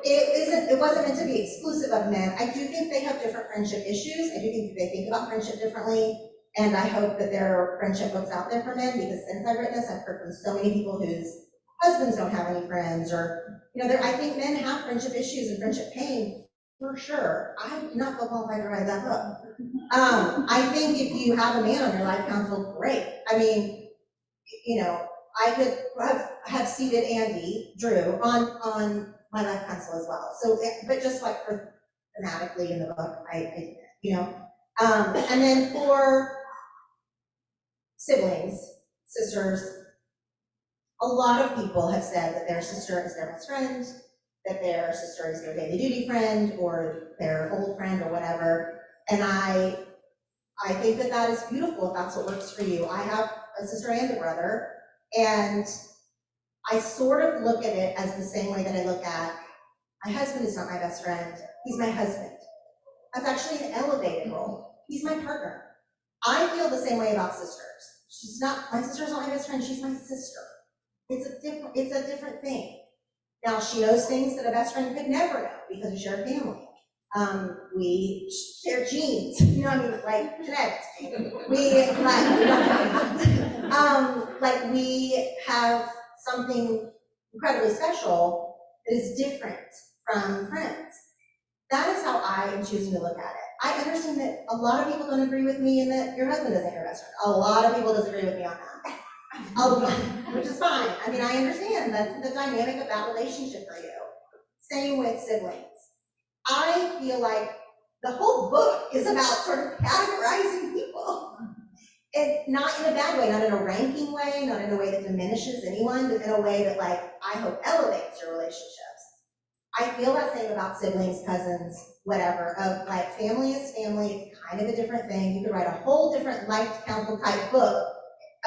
it wasn't meant to be exclusive of men. I do think they have different friendship issues. I do think they think about friendship differently. And I hope that there are friendship books out there for men, because since I've written this, I've heard from so many people whose husbands don't have any friends, or, you know, I think men have friendship issues and friendship pain, for sure. I do not feel qualified to write that book. I think if you have a man on your life counsel, great. I mean, you know, I could have seated Andy, Drew, on my life counsel as well. So, but just like for thematically in the book, I you know. And then for siblings, sisters, a lot of people have said that their sister is their best friend, that their sister is their daily duty friend, or their old friend, or whatever. And I think that that is beautiful if that's what works for you. I have a sister and a brother, and I sort of look at it as the same way that I look at my husband is not my best friend, he's my husband. That's actually an elevated role. He's my partner. I feel the same way about sisters. My sister's not my best friend, she's my sister. It's a different thing. Now, she knows things that a best friend could never know because we share a family. We share genes, you know what I mean, like genetics. We have something incredibly special that is different from friends. That is how I am choosing to look at it. I understand that a lot of people don't agree with me and that your husband isn't your best friend. A lot of people disagree with me on that. Which is fine. I mean, I understand that's the dynamic of that relationship for you. Same with siblings. I feel like the whole book is about sort of categorizing people. And not in a bad way, not in a ranking way, not in a way that diminishes anyone, but in a way that, like, I hope elevates your relationships. I feel that same about siblings, cousins, whatever, of like family is family, it's kind of a different thing. You could write a whole different life counsel type book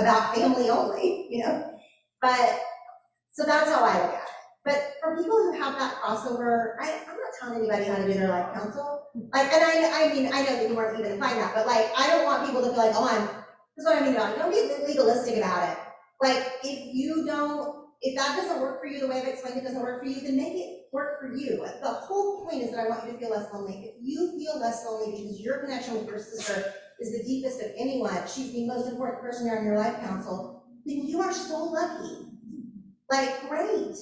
about family only, you know? But, so that's how I look at it. But for people who have that crossover, I'm not telling anybody how to do their life counsel. Like, and I mean, I know that you weren't even implying that, but like, I don't want people to feel like, oh, that's what I mean about it. Don't be legalistic about it. Like, if that doesn't work for you the way I've explained it doesn't work for you, then make it work for you. The whole point is that I want you to feel less lonely. If you feel less lonely because your connection with your sister is the deepest of anyone, she's the most important person there in your life counsel, then you are so lucky. Like, great.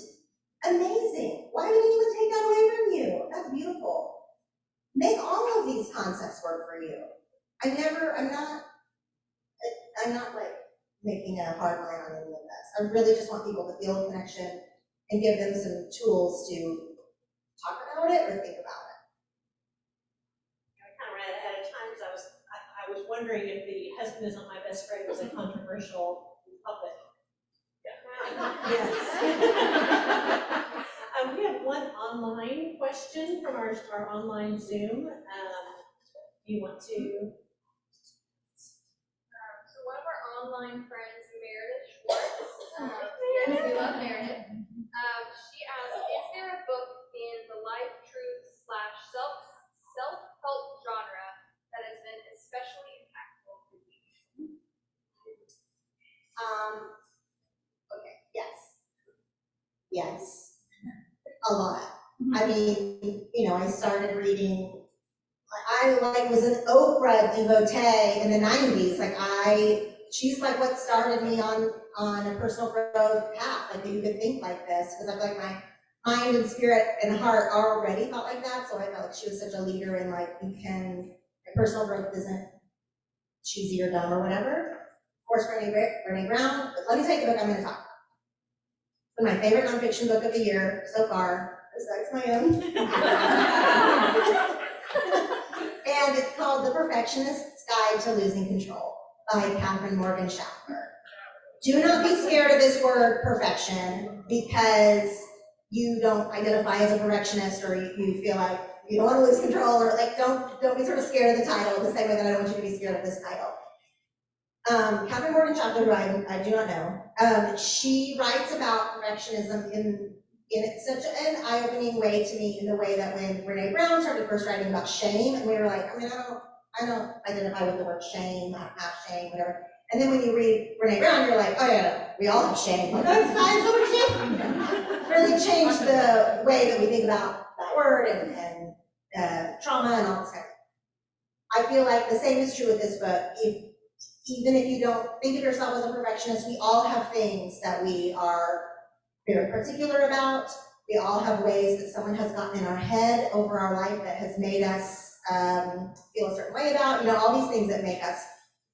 Amazing. Why would anyone take that away from you? That's beautiful. Make all of these concepts work for you. I'm not like making a hard line on any of this. I really just want people to feel a connection and give them some tools to talk about it or think about it. I kind of ran ahead of time because I was wondering if the husband is not my best friend was a controversial topic. Yes. We have one online question from our online Zoom. Do you want to? So one of our online friends, Meredith Schwartz, yes, we love Meredith. She asked, is there a book in the life truth / self-help genre that has been especially impactful for you? Yes, a lot. I mean, I started reading, I was an Oprah devotee in the 90s. She's like what started me on a personal growth path. Like, that you could think like this, because I feel like my mind and spirit and heart already thought like that. So I felt like she was such a leader in like, personal growth isn't cheesy or dumb or whatever. Of course, Brené Brown, but let me tell you the book I'm going to talk about. It's my favorite nonfiction book of the year so far, besides my own. And it's called The Perfectionist's Guide to Losing Control by Catherine Morgan Schaffner. Do not be scared of this word perfection because you don't identify as a perfectionist, or you feel like you don't want to lose control, or like don't be sort of scared of the title the same way that I don't want you to be scared of this title. Catherine Morgan Schaffner, who I do not know, she writes about perfectionism in such an eye-opening way to me, in the way that when Brené Brown started first writing about shame, and we were like, I don't identify with the word shame, half shame, whatever. And then when you read Brené Brown, you're like, oh yeah, we all have shame. Like, that's fine, so much shame. Really changed the way that we think about that word and trauma and all this kind of stuff. I feel like the same is true with this book. Even if you don't think of yourself as a perfectionist, we all have things that we are very particular about. We all have ways that someone has gotten in our head over our life that has made us feel a certain way about, all these things that make us,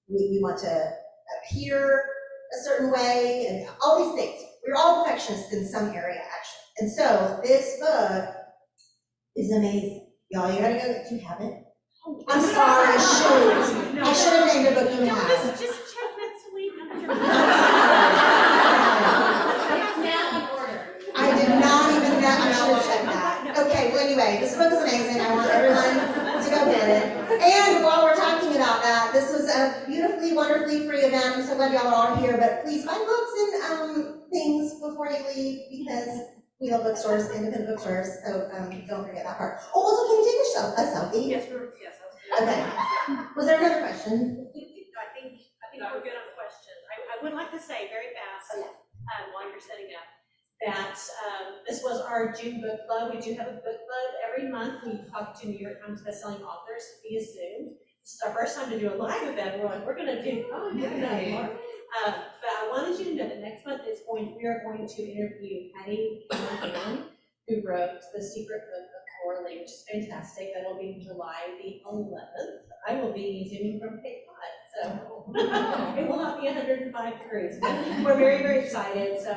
we want to appear a certain way, and all these things. We're all perfectionists in some area, actually. And so this book is amazing. Y'all, you gotta go, do you have it? I'm sorry, shoot. I should have named the book you have. Just check next week. I did not even know, I should have checked that. Okay, well anyway, this book is amazing. I want everyone to go get it. And while we're talking about that, this was a beautifully, wonderfully free event. I'm so glad y'all are all here, but please buy books and things before you leave, because we have bookstores, independent bookstores, so don't forget that part. Oh, also, can we take a selfie? Yes. Okay. Was there another question? I think we're good on questions. I would like to say very fast, while you're setting up, that this was our June book club. We do have a book club every month. We talk to New York Times bestselling authors via Zoom. This is our first time to do a live event. We're going to do, but I wanted you to know that next month we are going to interview Patty Callahan, who wrote The Secret Book of Coralie, which is fantastic. That'll be July the 11th. I will be Zooming from Cape Cod, so it will not be 105 degrees. We're very, very excited. So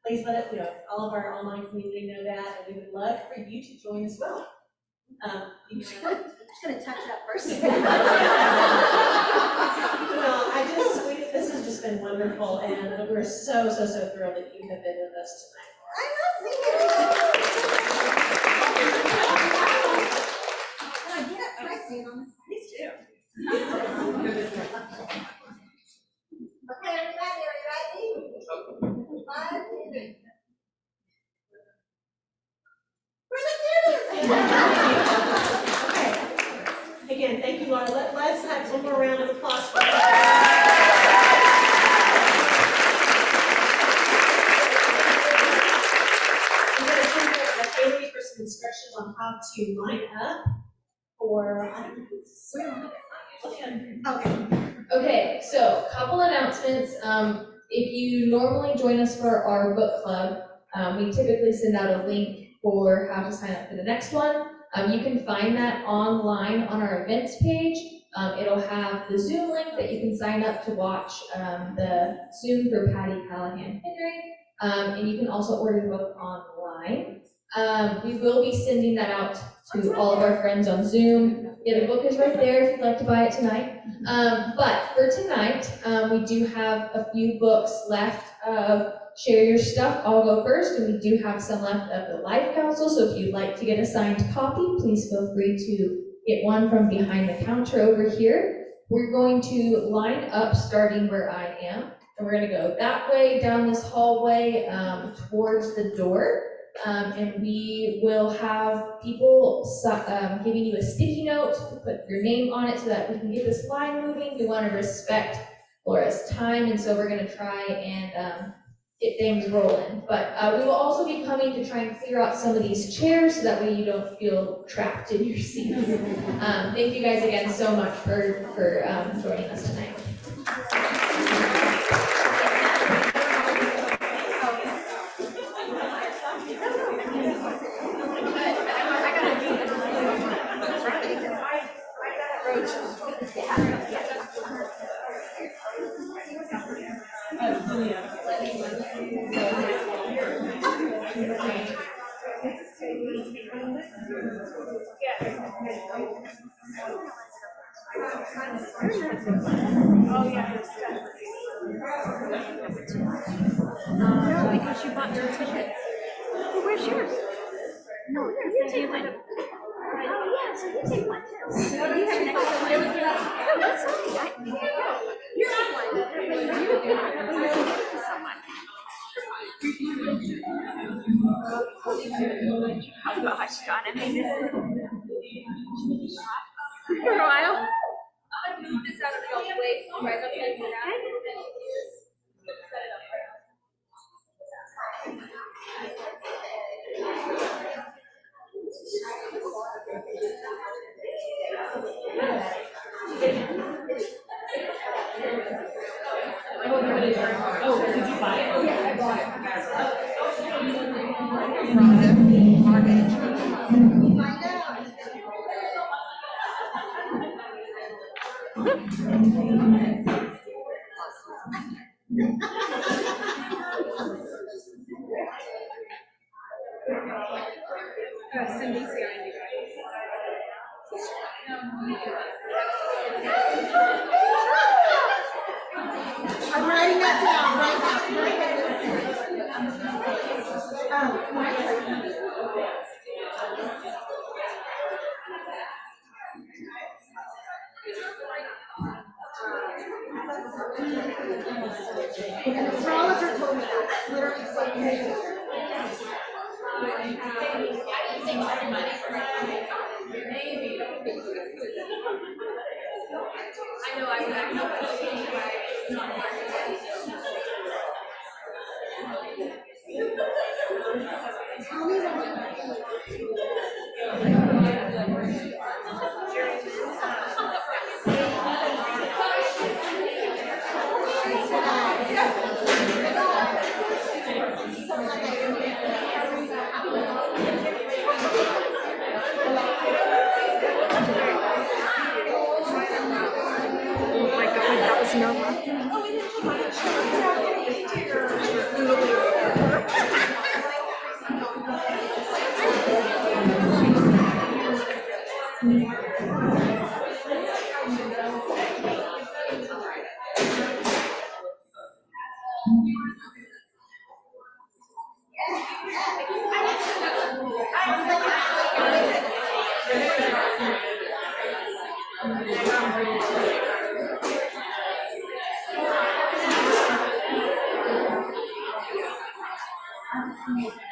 please let us, all of our online community know that, and we would love for you to join as well. I'm just gonna touch that first. Well, this has just been wonderful, and we're so thrilled that you have been with us tonight. I love seeing Can I get it? Can I stand on this? Please do. Okay, everybody, are you ready? 5 minutes. Where's the cuties? Okay. Again, thank you, Laura. Let's have one more round of applause for her. I'm going to turn it to Haley for some instructions on how to line up for, Okay, so couple announcements. If you normally join us for our book club, we typically send out a link for how to sign up for the next one. You can find that online on our events page. It'll have the Zoom link that you can sign up to watch the Zoom for Patty Callahan Henry, and you can also order the book online. We will be sending that out to all of our friends on Zoom. Yeah, the book is right there if you'd like to buy it tonight. But for tonight, we do have a few books left of Share Your Stuff. I'll go first, and we do have some left of the Life Council, so if you'd like to get a signed copy, please feel free to get one from behind the counter over here. We're going to line up starting where I am, and we're going to go that way, down this hallway, towards the door. And we will have people giving you a sticky note to put your name on it so that we can get this line moving. We want to respect Laura's time, and so we're going to try and get things rolling. But we will also be coming to try and clear out some of these chairs so that way you don't feel trapped in your seats. Thank you guys again so much for joining us tonight. No, because you bought your ticket. Well, where's yours? No, you take one. Oh, yeah, so you take one too. You have an extra one. No, that's fine. You take one. Oh gosh, John, I mean, this is for a while. I'll move this out of y'all's way so you guys don't take it out. Oh, did you buy it? Yeah, I bought it. Cindy's here, you guys. I'm writing that down right now. Astrologer told me that. Literally so I know I Thank you.